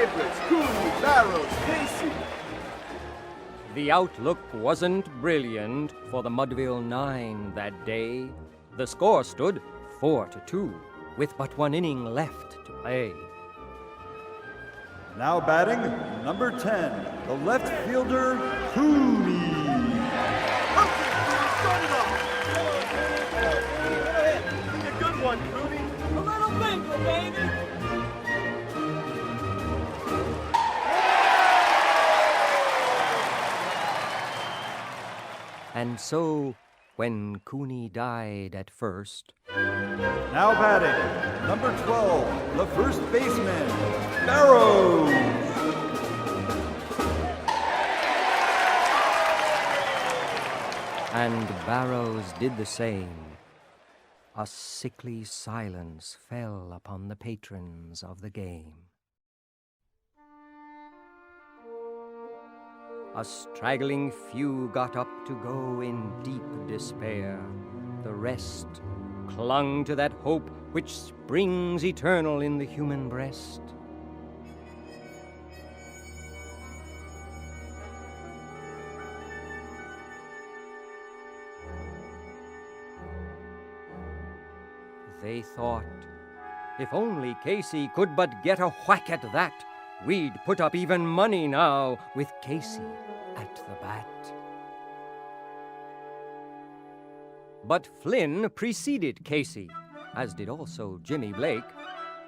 favorites, Cooney, Barrows, Casey. The outlook wasn't brilliant for the Mudville Nine that day. The score stood 4-2, with but one inning left to play. Now batting, number 10, the left fielder, Cooney. Start it off. A good one, Cooney. A little bigger, baby. And so, when Cooney died at first, Now batting, number 12, the first baseman, Barrows. and Barrows did the same, a sickly silence fell upon the patrons of the game. A straggling few got up to go in deep despair. The rest clung to that hope which springs eternal in the human breast. They thought, if only Casey could but get a whack at that, we'd put up even money now with Casey at the bat. But Flynn preceded Casey, as did also Jimmy Blake,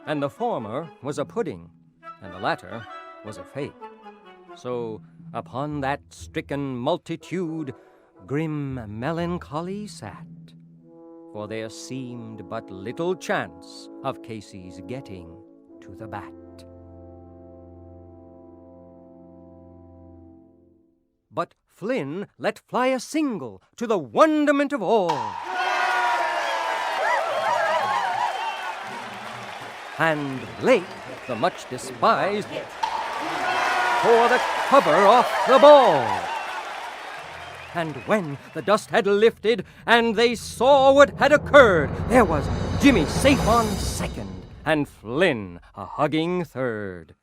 and the former was a pudding, and the latter was a fake. So upon that stricken multitude grim melancholy sat, for there seemed but little chance of Casey's getting to the bat. But Flynn let fly a single to the wonderment of all. And Blake, the much despised, tore the cover off the ball. And when the dust had lifted and they saw what had occurred, there was Jimmy safe on second and Flynn a hugging third.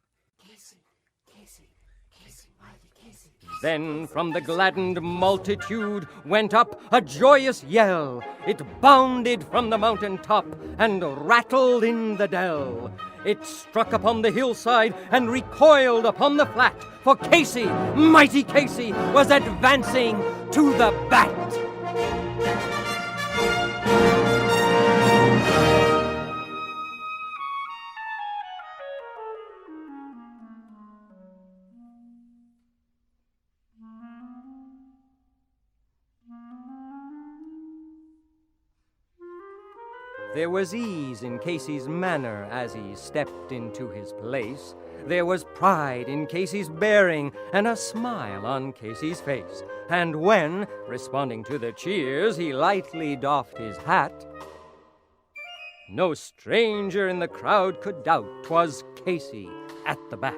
Then from the gladdened multitude went up a joyous yell. It bounded from the mountain top and rattled in the dell. It struck upon the hillside and recoiled upon the flat, for Casey, mighty Casey, was advancing to the bat. There was ease in Casey's manner as he stepped into his place. There was pride in Casey's bearing and a smile on Casey's face. And when, responding to the cheers, he lightly doffed his hat, no stranger in the crowd could doubt 'twas Casey at the bat.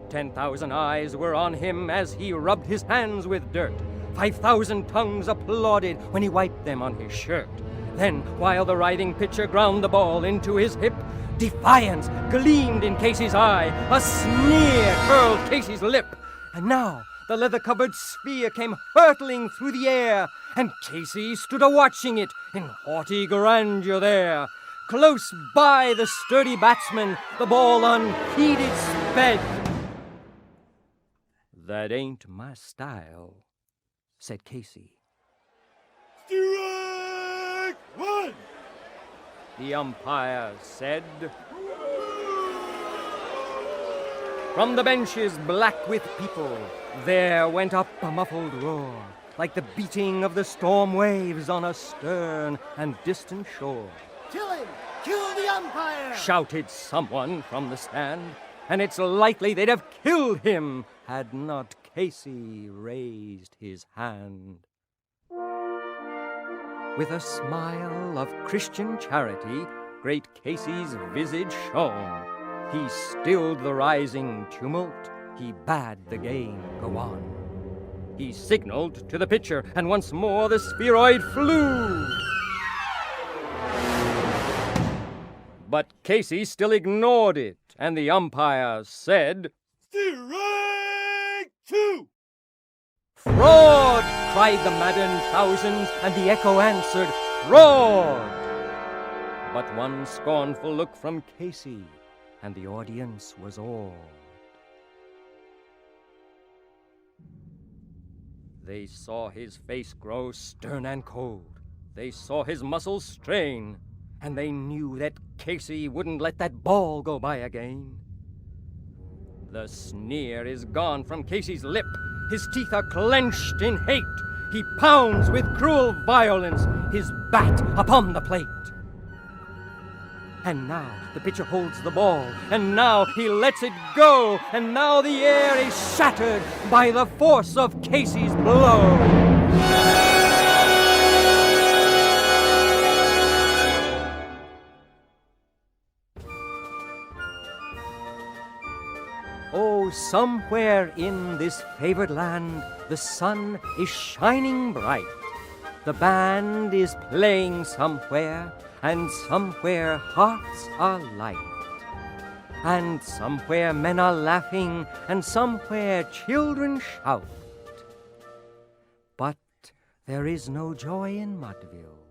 10,000 eyes were on him as he rubbed his hands with dirt. 5,000 tongues applauded when he wiped them on his shirt. Then, while the riding pitcher ground the ball into his hip, defiance gleamed in Casey's eye, a sneer curled Casey's lip. And now the leather-covered sphere came hurtling through the air, and Casey stood a-watching it in haughty grandeur there. Close by the sturdy batsman, the ball unheeded sped. "That ain't my style," said Casey. Strike one! The umpire said. From the benches black with people, there went up a muffled roar, like the beating of the storm waves on a stern and distant shore. Kill him! Kill the umpire! Shouted someone from the stand, and it's likely they'd have killed him had not Casey raised his hand. With a smile of Christian charity, great Casey's visage shone. He stilled the rising tumult. He bade the game go on. He signaled to the pitcher, and once more the spheroid flew. But Casey still ignored it, and the umpire said, Strike two. "Fraud!" cried the maddened thousands, and the echo answered, "Fraud!" But one scornful look from Casey, and the audience was awed. They saw his face grow stern and cold. They saw his muscles strain, and they knew that Casey wouldn't let that ball go by again. The sneer is gone from Casey's lip. His teeth are clenched in hate. He pounds with cruel violence his bat upon the plate. And now the pitcher holds the ball, and now he lets it go, and now the air is shattered by the force of Casey's blow. Oh, somewhere in this favored land, the sun is shining bright. The band is playing somewhere, and somewhere hearts are light. And somewhere men are laughing, and somewhere children shout. But there is no joy in Mudville.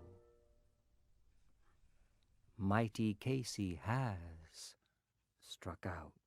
Mighty Casey has struck out.